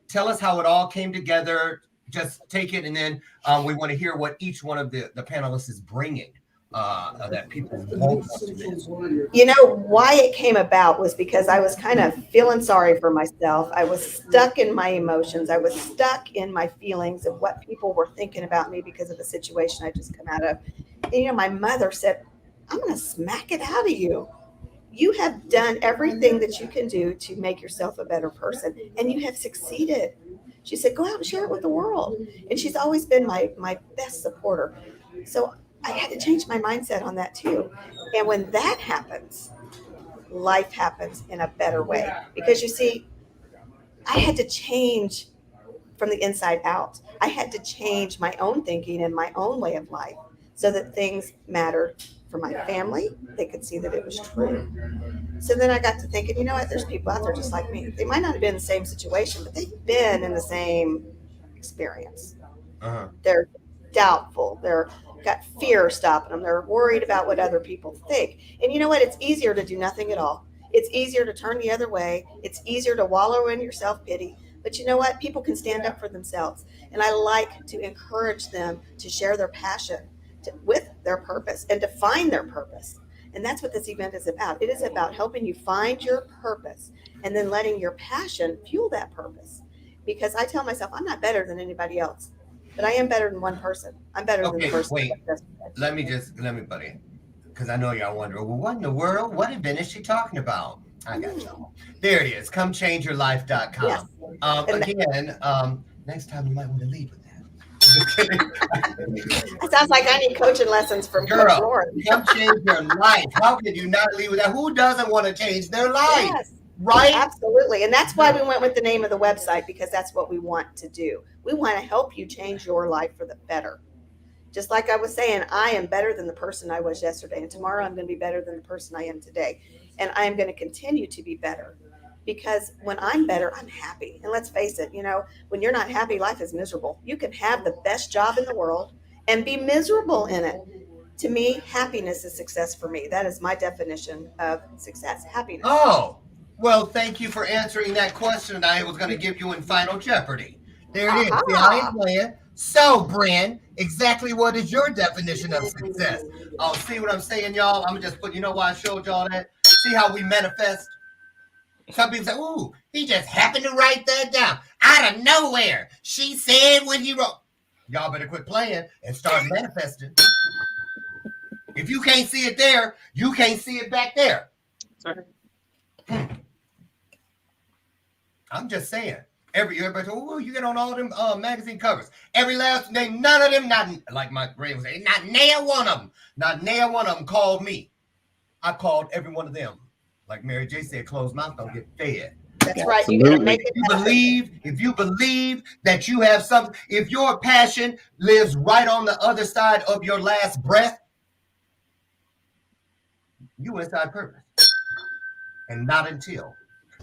tell us how it all came together. Just take it. And then we want to hear what each one of the panelists is bringing. That people won't want to miss. You know, why it came about was because I was kind of feeling sorry for myself. I was stuck in my emotions. I was stuck in my feelings of what people were thinking about me because of the situation I just come out of. And, you know, my mother said, I'm going to smack it out of you. You have done everything that you can do to make yourself a better person, and you have succeeded. She said, go out and share it with the world. And she's always been my best supporter. So I had to change my mindset on that too. And when that happens, life happens in a better way. Because you see, I had to change from the inside out. I had to change my own thinking and my own way of life so that things mattered for my family. They could see that it was true. So then I got to thinking, you know what, there's people out there just like me. They might not have been in the same situation, but they've been in the same experience. They're doubtful. They're got fear stopping them. They're worried about what other people think. And you know what? It's easier to do nothing at all. It's easier to turn the other way. It's easier to wallow in your self-pity. But you know what? People can stand up for themselves. And I like to encourage them to share their passion with their purpose and to find their purpose. And that's what this event is about. It is about helping you find your purpose and then letting your passion fuel that purpose. Because I tell myself, I'm not better than anybody else. But I am better than one person. I'm better than the person. Wait, let me, buddy, because I know y'all wondering, well, what in the world? What event is she talking about? I got y'all. There it is. ComeChangeYourLife.com. Yes. Again, next time you might want to leave with that. It sounds like I need coaching lessons from Coach Lauren. Come change your life. How could you not leave with that? Who doesn't want to change their life? Yes. Right? Absolutely. And that's why we went with the name of the website, because that's what we want to do. We want to help you change your life for the better. Just like I was saying, I am better than the person I was yesterday. And tomorrow I'm going to be better than the person I am today. And I am going to continue to be better, because when I'm better, I'm happy. And let's face it, you know, when you're not happy, life is miserable. You can have the best job in the world and be miserable in it. To me, happiness is success for me. That is my definition of success, happiness. Oh. Well, thank you for answering that question I was going to give you in Final Jeopardy. There it is. See, I ain't playing. So, Bren, exactly what is your definition of success? Oh, see what I'm saying, y'all? I'm going to just put, you know why I showed y'all that? See how we manifest? Some people say, ooh, he just happened to write that down. Out of nowhere. She said what he wrote. Y'all better quit playing and start manifesting. If you can't see it there, you can't see it back there. Sorry. I'm just saying. Everybody, oh, you get on all them magazine covers. Every last name, none of them, not like my brain was saying, not nail one of them called me. I called every one of them. Like Mary J said, closed mouth don't get fed. That's right. You gotta make it if you believe that you have something, if your passion lives right on the other side of your last breath, You inside purpose. And not until.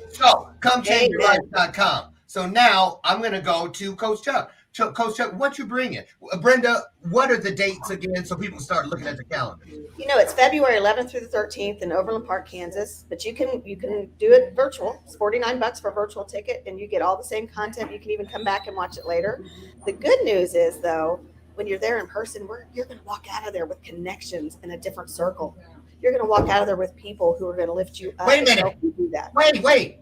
So come changeyourlife.com. So now I'm going to go to Coach Chuck. Coach Chuck, what you bringing? Brenda, what are the dates again so people start looking at the calendar? You know, it's February 11th through the 13th in Overland Park, Kansas, but you can do it virtual. It's $49 for a virtual ticket, and you get all the same content. You can even come back and watch it later. The good news is, though, when you're there in person, you're going to walk out of there with connections in a different circle. You're going to walk out of there with people who are going to lift you up. Wait a minute. You do that. Wait.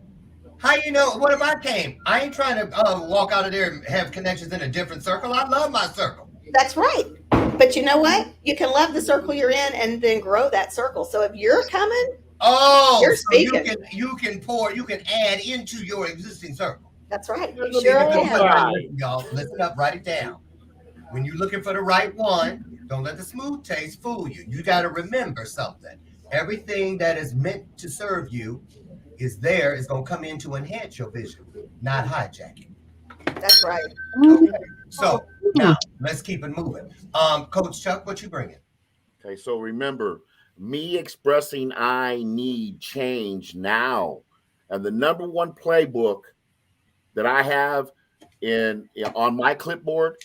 How you know? What if I came? I ain't trying to walk out of there and have connections in a different circle. I love my circle. That's right. But you know what? You can love the circle you're in and then grow that circle. So if you're coming, you're speaking. So you can add into your existing circle. That's right. You sure can. Y'all, listen up, write it down. When you're looking for the right one, don't let the smooth taste fool you. You got to remember something. Everything that is meant to serve you is going to come in to enhance your vision, not hijack it. That's right. Okay. So now let's keep it moving. Coach Chuck, what you bringing? Okay, so remember, me expressing I need change now. And the number one playbook that I have on my clipboard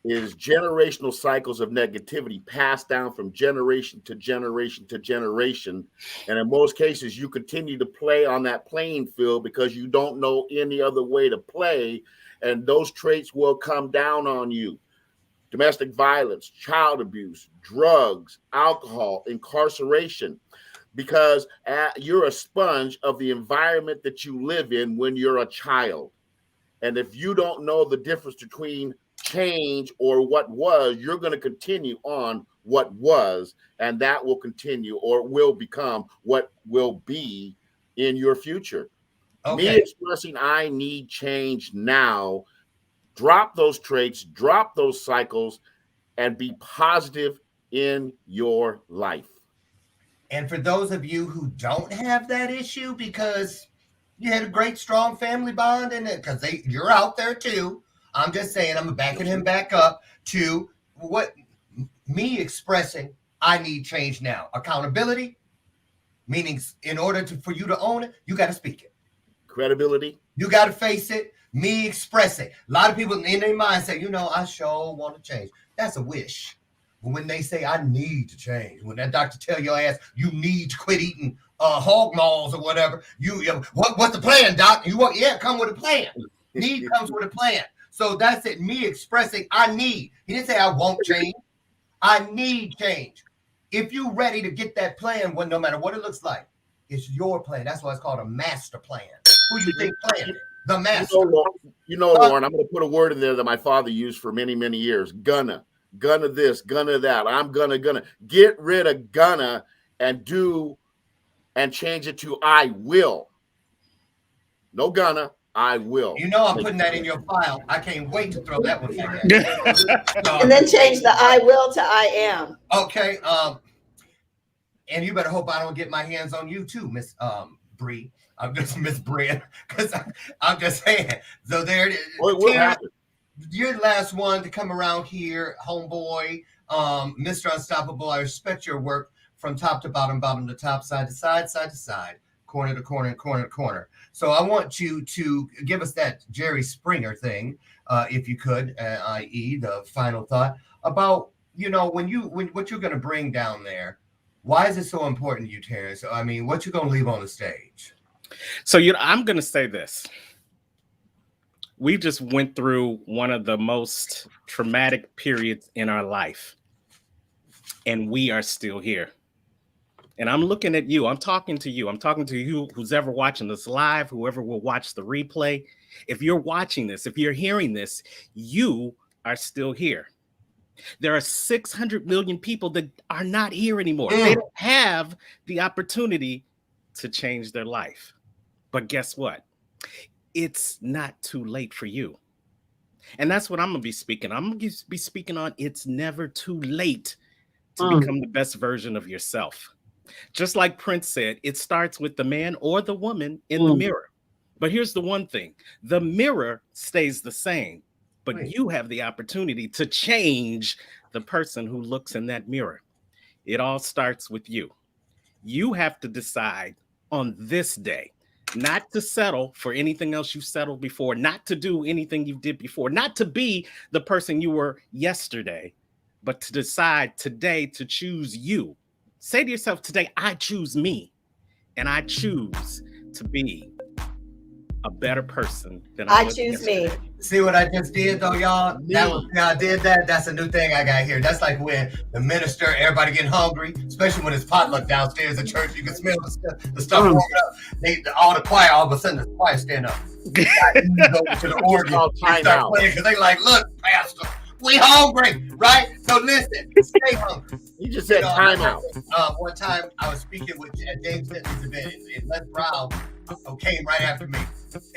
is generational cycles of negativity passed down from generation to generation to generation. And in most cases, you continue to play on that playing field because you don't know any other way to play. And those traits will come down on you. Domestic violence, child abuse, drugs, alcohol, incarceration, because you're a sponge of the environment that you live in when you're a child. And if you don't know the difference between change or what was, you're going to continue on what was, and that will continue or will become what will be in your future. Okay. Me expressing I need change now. Drop those traits, drop those cycles, and be positive in your life. And for those of you who don't have that issue because you had a great, strong family bond in it, because you're out there too. I'm just saying, I'm backing him back up to what me expressing I need change now. Accountability, meaning in order for you to own it, you got to speak it. Credibility. You got to face it. Me expressing. A lot of people in their mind say, I sure want to change. That's a wish. But when they say I need to change, when that doctor tell your ass you need to quit eating hog maws or whatever, what's the plan, doc? Come with a plan. Need comes with a plan. So that's it. Me expressing I need. He didn't say I won't change. I need change. If you're ready to get that plan, no matter what it looks like, it's your plan. That's why it's called a master plan. Who you think planned it? The master. Lauren, I'm going to put a word in there that my father used for many, many years. Gonna this, gonna that. I'm gonna get rid of gonna and change it to I will. No gonna, I will. I'm putting that in your file. I can't wait to throw that one back at you. And then change the I will to I am. Okay. And you better hope I don't get my hands on you too, Miss Bree. I'm just Miss Bree, because I'm just saying. So there it is. What happened? You're the last one to come around here, homeboy, Mr. Unstoppable. I respect your work from top to bottom, bottom to top, side to side, side to side, corner to corner, and corner to corner. So I want you to give us that Jerry Springer thing, if you could, i.e. the final thought about, what you're going to bring down there. Why is it so important to you, Terrence? I mean, what you going to leave on the stage? So, I'm going to say this. We just went through one of the most traumatic periods in our life, and we are still here. And I'm looking at you. I'm talking to you. I'm talking to you who's ever watching this live, whoever will watch the replay. If you're watching this, if you're hearing this, you are still here. There are 600 million people that are not here anymore. They don't have the opportunity to change their life. But guess what? It's not too late for you. And that's what I'm going to be speaking. I'm going to be speaking on it's never too late to become the best version of yourself. Just like Prince said, it starts with the man or the woman in the mirror. But here's the one thing. The mirror stays the same, but you have the opportunity to change the person who looks in that mirror. It all starts with you. You have to decide on this day not to settle for anything else you've settled before, not to do anything you did before, not to be the person you were yesterday, but to decide today to choose you. Say to yourself today, I choose me, and I choose to be a better person than I was choose yesterday. me. See what I just did though, y'all? That was, I did that. That's a new thing I got here. That's like when the minister, everybody getting hungry, especially when it's potluck downstairs at church. You can smell the stuff warming up. All the choir, all of a sudden the choir stand up. Go to the organ and start playing because they like, look, Pastor, we hungry, right? So listen, stay hungry. You just said time out. One time I was speaking with James Denton's event, and Les Brown came right after me.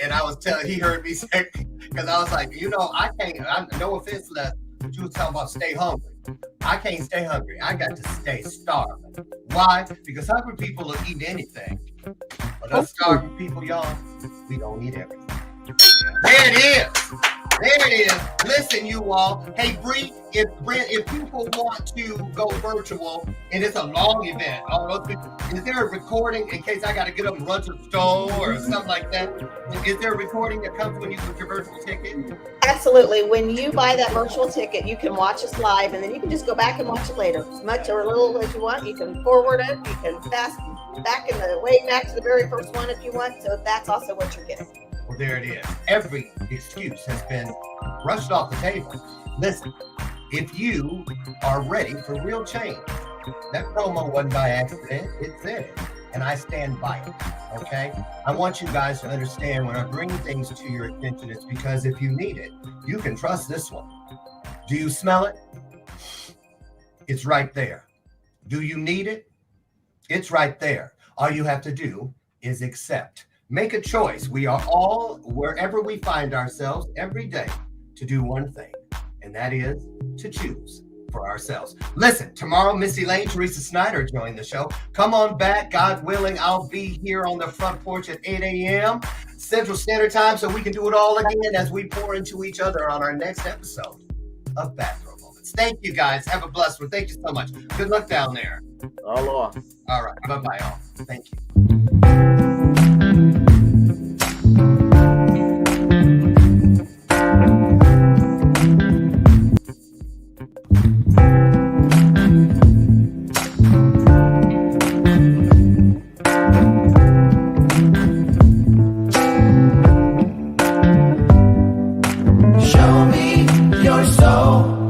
And I was telling, he heard me say, because I was like, you know, I can't, no offense, Les, but you was talking about stay hungry. I can't stay hungry. I got to stay starving. Why? Because hungry people will eat anything. But us starving people, y'all, we don't eat everything. There it is. There it is. Listen, you all. Hey, Bree, if people want to go virtual and it's a long event, all those people, is there a recording in case I got to get up and run to the store or something like that? Is there a recording that comes when you book your virtual ticket? Absolutely. When you buy that virtual ticket, you can watch us live, and then you can just go back and watch it later. As much or little as you want. You can forward it. You can fast back in the way back to the very first one if you want. So that's also what you're getting. Well, there it is. Every excuse has been brushed off the table. Listen, if you are ready for real change, that promo wasn't by accident. It's there. And I stand by it. Okay? I want you guys to understand when I bring things to your attention, it's because if you need it, you can trust this one. Do you smell it? It's right there. Do you need it? It's right there. All you have to do is accept. Make a choice. We are all, wherever we find ourselves every day, to do one thing, and that is to choose for ourselves. Listen, tomorrow, Missy Lane, Teresa Snyder join the show. Come on back. God willing, I'll be here on the front porch at 8 a.m. Central Standard Time so we can do it all again as we pour into each other on our next episode of Bathrobe Moments. Thank you, guys. Have a blessed one. Thank you so much. Good luck down there. Aloha. All right. Bye-bye, all. Thank you. Show me your soul.